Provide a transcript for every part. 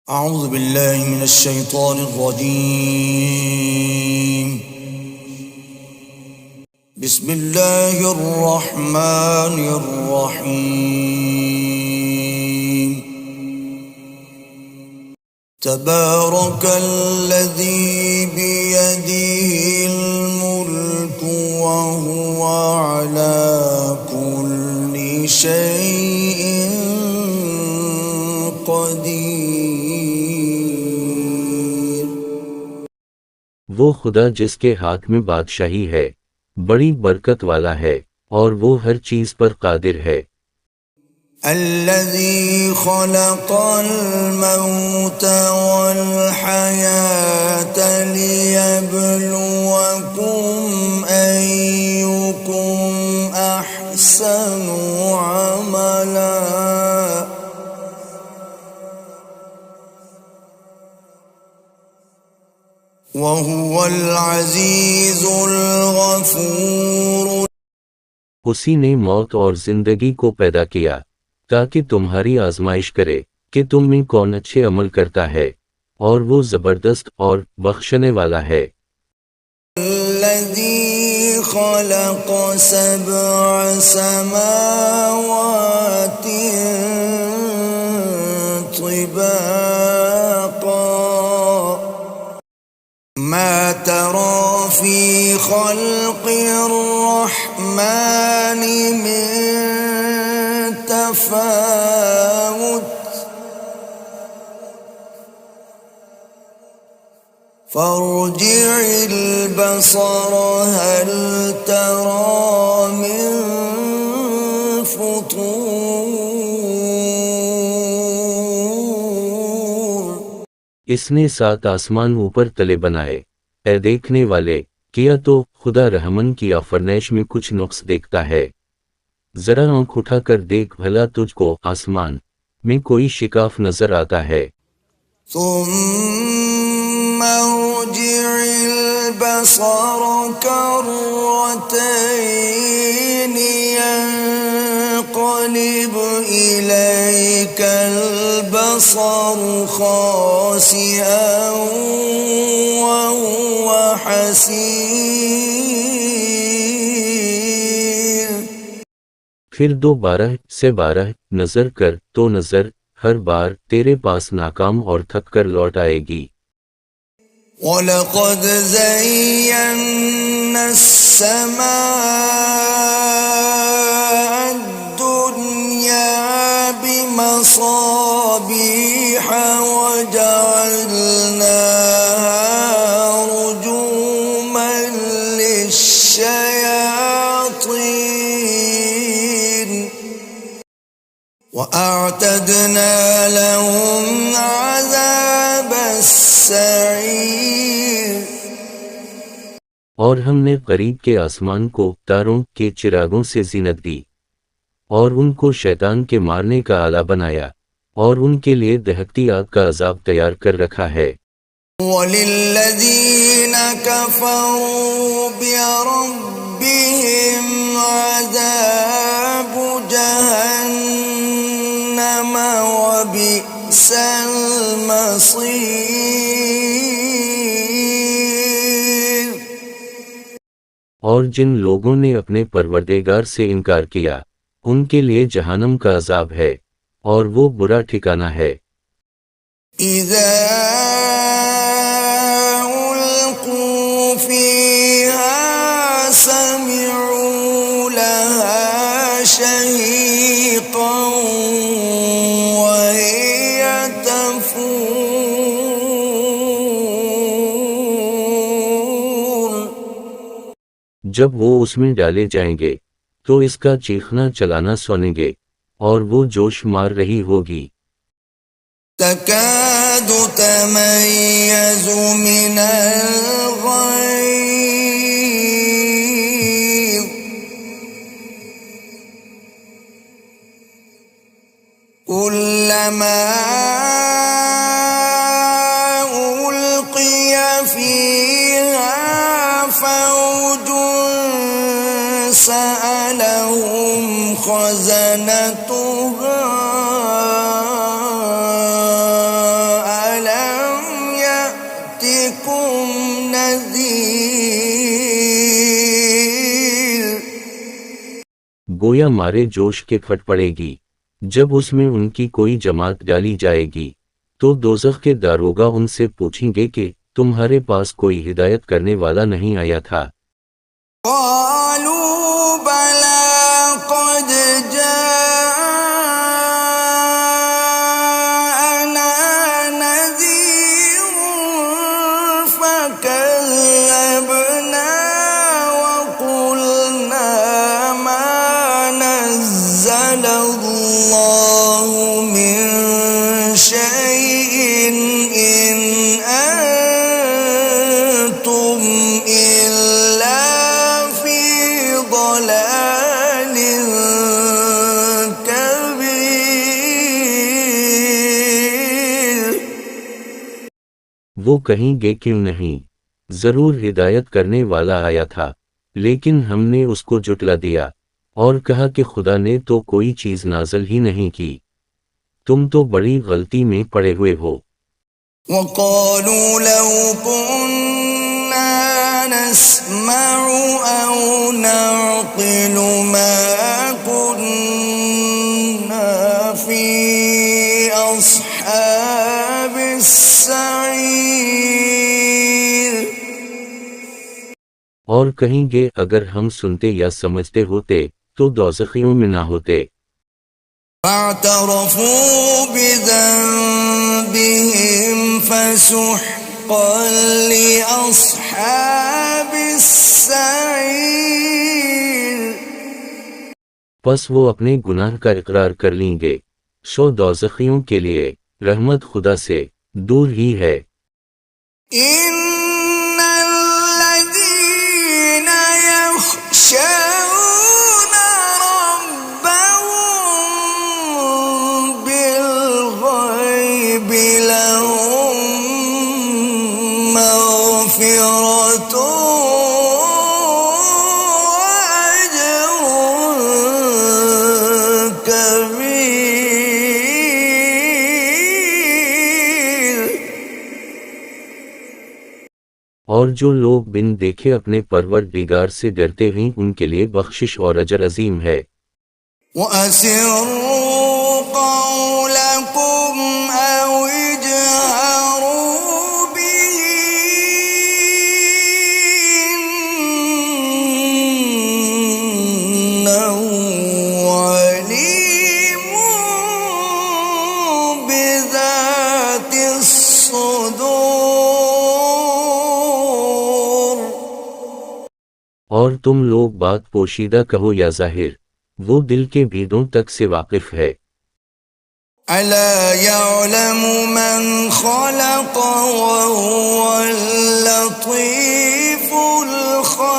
أعوذ بالله من الشيطان الرجيم بسم الله الرحمن الرحيم تبارك الذي بيده الملك وهو على كل شيء قدير वो खुदा जिसके हाथ में बादशाही है, बड़ी बरकत वाला है और वो हर चीज पर कादिर है। الذي خلق الموت والحياة ليبلوكم أيكم أحسن عملا وهو العزيز الغفور उसी ने मौत और जिंदगी को पैदा किया ताकि तुम्हारी आजमाइश करे कि तुम में कौन अच्छे अमल करता है, और वो जबरदस्त और बख्शने वाला है। الذي خلق سبع سماوات طباقا ما ترى في خلق الرحمن من تفاوت فارجع البصر هل ترى من فطور इसने 7 आसमान ऊपर तले बनाए, ए देखने वाले, किया तो खुदा रहमन की आफरनैश में कुछ नुक्स देखता है। जरा आंख उठाकर देख भला तुझको आसमान में कोई शिकाफ नजर आता है। ثم ارجع البصر كرتين ينقلب إليك البصر خاسئا وهو حسير फिर 12 नजर कर तो नजर हर बार तेरे पास नाकाम और थक कर लौट आएगी। ولقد زينا السماء الدنيا بمصابيح وجعلناها رجوما للشياطين وأعتدنا لهم عذاب السعير और हमने करीब के आसमान को तारों के चिरागों से जीनत दी और उनको शैतान के मारने का आला बनाया और उनके लिए दहकती आग का अजाब तैयार कर रखा है। वलिल्लज़ीन कफ़रू बिरब्बिहिम अज़ाबु जहन्नम वबिअसल मसीर और जिन लोगों ने अपने परवरदिगार से इनकार किया, उनके लिए जहन्नम का अजाब है और वो बुरा ठिकाना है। إذا ألقوا فيها سمعوا لها شهيقا وهي تفور जब वो उसमें डाले जाएंगे तो इसका चीखना चलाना सुनेंगे और वो जोश मार रही होगी। تكاد تميز من الغيظ كلما ألقي فيها فوج سألهم خزنتها गोया मारे जोश के फट पड़ेगी। जब उसमें उनकी कोई जमात डाली जाएगी तो दोज़ख के दारोगा उनसे पूछेंगे कि तुम्हारे पास कोई हिदायत करने वाला नहीं आया था? قالوا بلى قد جاءنا نذير فكذبنا وقلنا ما نزل الله من شيء إن أنتم إلا في ضلال كبير। वो कहेंगे क्यों नहीं, जरूर हिदायत करने वाला आया था, लेकिन हमने उसको जुटला दिया और कहा कि खुदा ने तो कोई चीज नाज़िल ही नहीं की, तुम तो बड़ी गलती में पड़े हुए हो। وقالوا لو كنا نسمع أو نعقل ما كنا في أصحاب السعير। और कहेंगे अगर हम सुनते या समझते होते तो दोज़खियों में ना होते। فاعترفوا بذنبهم فسحقا لأصحاب السعير। बस वो अपने गुनाह का इकरार कर लेंगे, सो दोज़खियों के लिए रहमत खुदा से दूर ही है। إن الذين يخشون ربهم بالغيب لهم مغفرة وأجر كبير। और जो लोग बिन देखे अपने परवरदिगार से डरते हैं उनके लिए बख्शिश और अजर अजीम है। وأسروا قولكم أو اجهروا به إنه عليم بذات الصدور। और तुम लोग बात पोशीदा कहो या जाहिर, वो दिल के भेदों तक से वाकिफ है। ألا يعلم من خلق وهو اللطيف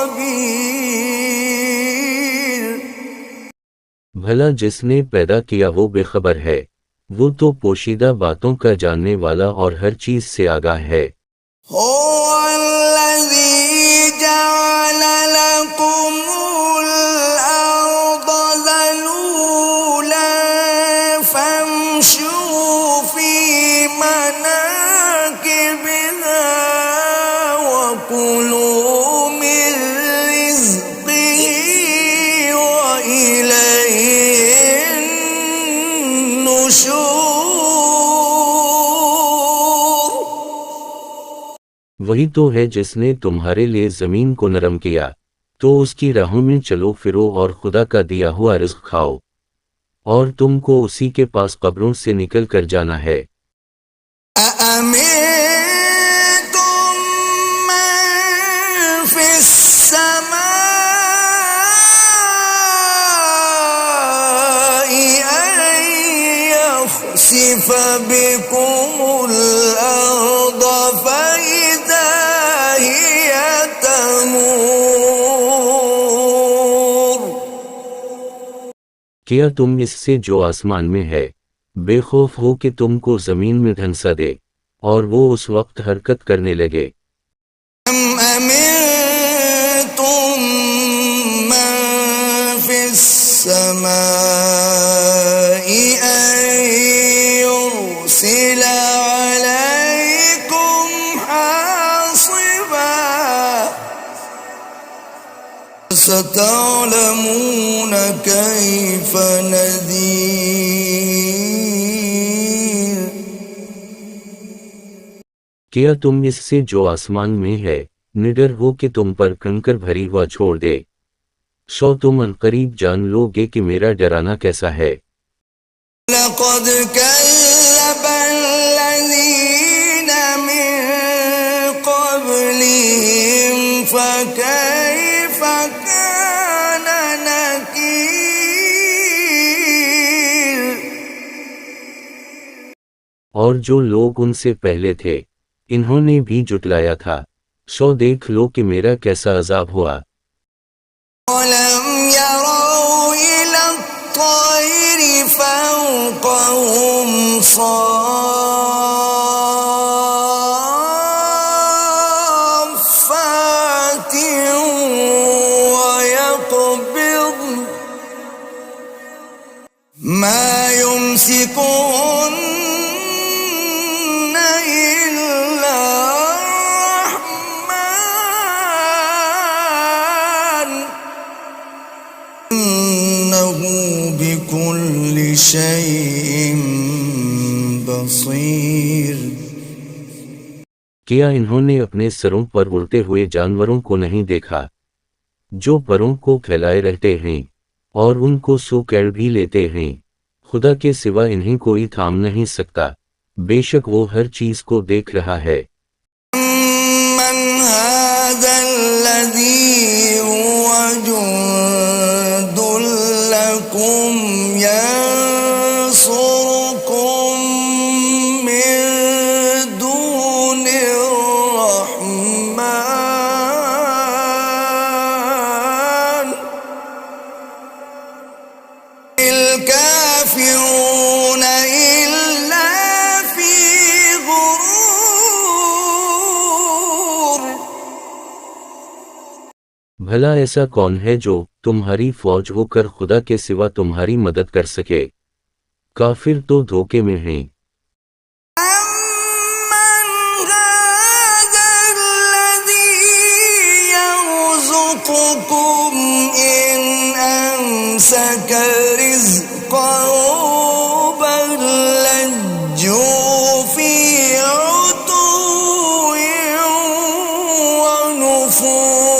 الخبير। भला जिसने पैदा किया वो बेखबर है, वो तो पोशीदा बातों का जानने वाला और हर चीज से आगाह है। هو الذي جعل لكم الأرض ذلولا فامشوا في مناكبها وكلوا من رزقه وإليه النشور। वही तो है जिसने तुम्हारे लिए जमीन को नरम किया, तो उसकी राहों में चलो फिरो और खुदा का दिया हुआ रिज़्क़ खाओ, और तुमको उसी के पास कब्रों से निकल कर जाना है। أأمنتم من في السماء أن يخسف بكم الأرض فإذا هي تمور। क्या तुम इससे जो आसमान में है बेखौफ हो कि तुमको जमीन में धंसा दे और वो उस वक्त हरकत करने लगे? أم أمنتم من في السماء أن يرسل عليكم حاصبا ستعلمون كيف نذير क्या तुम इससे जो आसमान में है निडर हो कि तुम पर कंकर भरी हुआ छोड़ दे। सो तुम अनकरीब जान लोगे कि मेरा डराना कैसा है। لقد كذب الذين من قبلهم فكيف كان نكير और जो लोग उनसे पहले थे इन्होंने भी जुटलाया था। सो देख लो कि मेरा कैसा अजाब हुआ। ولم يروا إلى الطير فوقهم صافات ويقبضن ما يمسكهن إلا الرحمن إنه بكل شيء بصير क्या इन्होंने अपने सरों पर उड़ते हुए जानवरों को नहीं देखा जो परों को फैलाए रहते हैं और उनको सोकर भी लेते हैं। खुदा के सिवा इन्हें कोई थाम नहीं सकता। बेशक वो हर चीज को देख रहा है। من هذا الذي هو جند لكم ينصركم من دون الرحمن الكافرون إلا في غرور भला ऐसा कौन है जो तुम्हारी फौज होकर खुदा के सिवा तुम्हारी मदद कर सके। काफिर तो धोखे में हैं। أَمَّنْ هَذَا الَّذِي يَرْزُقُكُمْ إِنْ أَمْسَكَ رِزْقَهُ بَل لَجُّوا فِي عُتُوٍّ وَنُفُورٍ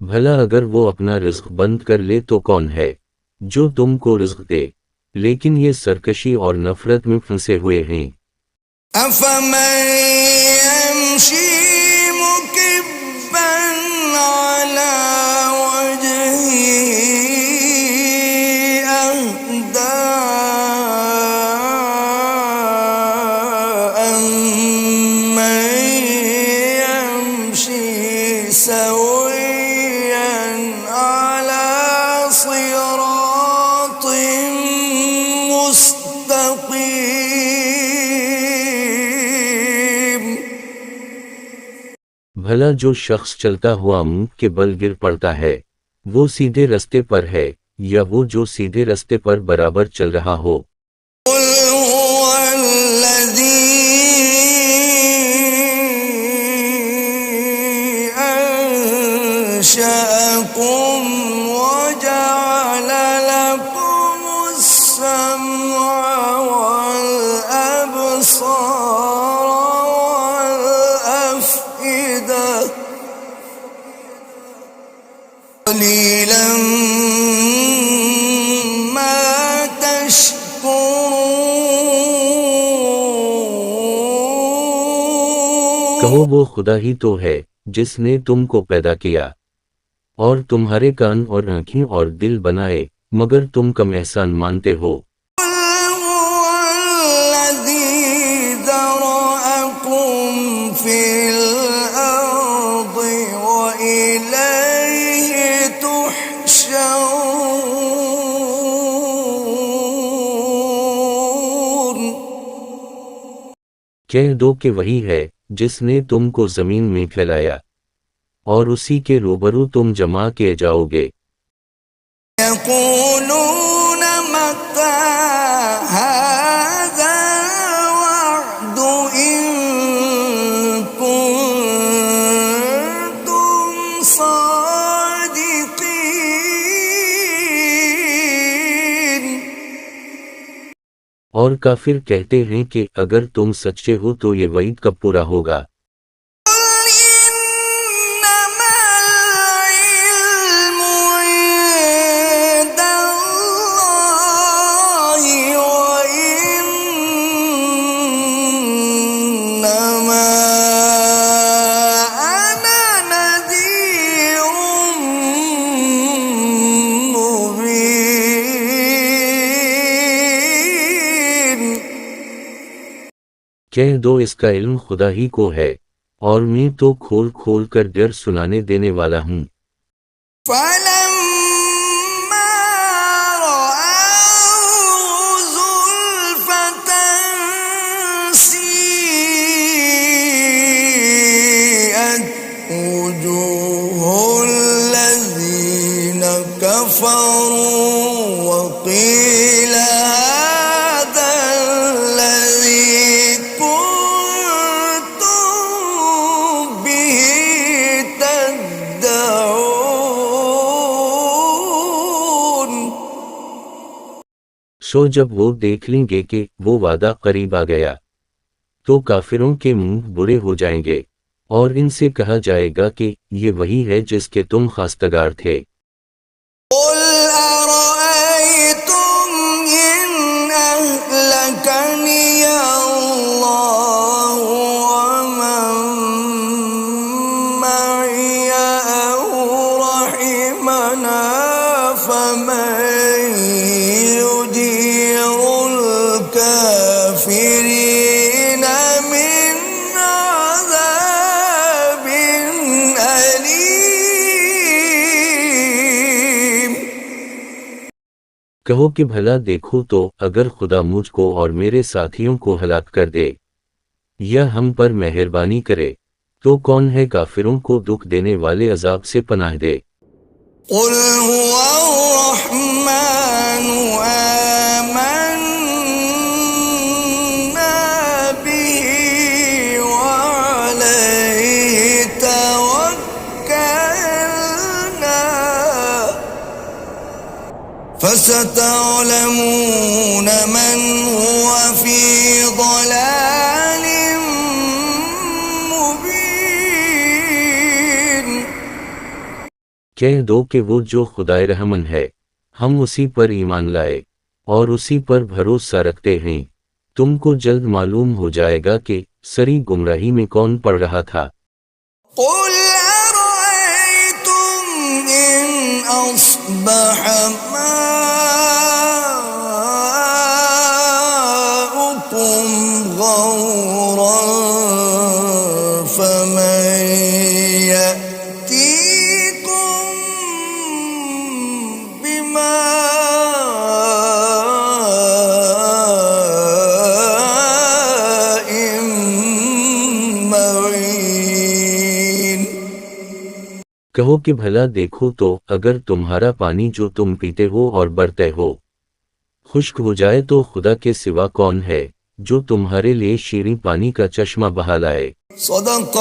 भला अगर वो अपना रिज्क बंद कर ले तो कौन है जो तुमको रिज्क दे, लेकिन ये सरकशी और नफरत में फंसे हुए हैं। أَفَمَن يَمْشِي مُكِبًّا عَلَى وَجْهِهِ أَهْدَىٰ أَمَّن يَمْشِي سَوِيًّا على صراط مستقيم भला जो शख्स चलता हुआ मुंह के बल गिर पड़ता है वो सीधे रास्ते पर है या वो जो सीधे रास्ते पर बराबर चल रहा हो। قل هو الذي أنشأكم وجعل لكم السمع والأبصار والأفئدة قليلا ما تشكرون कहो वो खुदा ही तो है जिसने तुमको पैदा किया और तुम्हारे कान और आंखें और दिल बनाए, मगर तुम कम एहसान मानते हो। قل هو الذي ذرأكم في الأرض وإليه تحشرون कह दो कि वही है जिसने तुमको जमीन में फैलाया और उसी के रूबरू तुम जमा किए जाओगे। يقولون متى هذا الوعد إن और काफिर कहते हैं कि अगर तुम सच्चे हो तो ये वईद कब पूरा होगा। إنما العلم عند الله وإنما أنا نذير مبين कह दो इसका इल्म खुदा ही को है और मैं तो खोल खोल कर डर सुनाने देने वाला हूँ। فلما رأوه زلفة سيئت وجوه الذين كفروا وقيل هذا الذي كنتم به تدعون सो जब वो देख लेंगे कि वो वादा करीब आ गया तो काफिरों के मुंह बुरे हो जाएंगे और इनसे कहा जाएगा कि ये वही है जिसके तुम खास्तगार थे। قل أرأيتم إن أهلكني الله ومن معي أو رحمنا فمن يجير الكافرين من عذاب أليم कहो कि भला देखो तो अगर खुदा मुझको और मेरे साथियों को हलाक कर दे या हम पर मेहरबानी करे तो कौन है काफिरों को दुख देने वाले अजाब से पनाह दे। قل هو الرحمن آمنا به وعليه توكلنا فستعلمون من هو في ضلال مبين कह दो कि वो जो खुदाए रहमन है हम उसी पर ईमान लाए और उसी पर भरोसा रखते हैं। तुमको जल्द मालूम हो जाएगा कि सरी गुमराही में कौन पड़ रहा था। قل أرأيتم إن أصبح ماؤكم غورا فمن يأتيكم بماء معين कहो कि भला देखो तो अगर तुम्हारा पानी जो तुम पीते हो और बरते हो खुश्क हो जाए तो खुदा के सिवा कौन है जो तुम्हारे लिए शीरीं पानी का चश्मा बहा लाए। صدق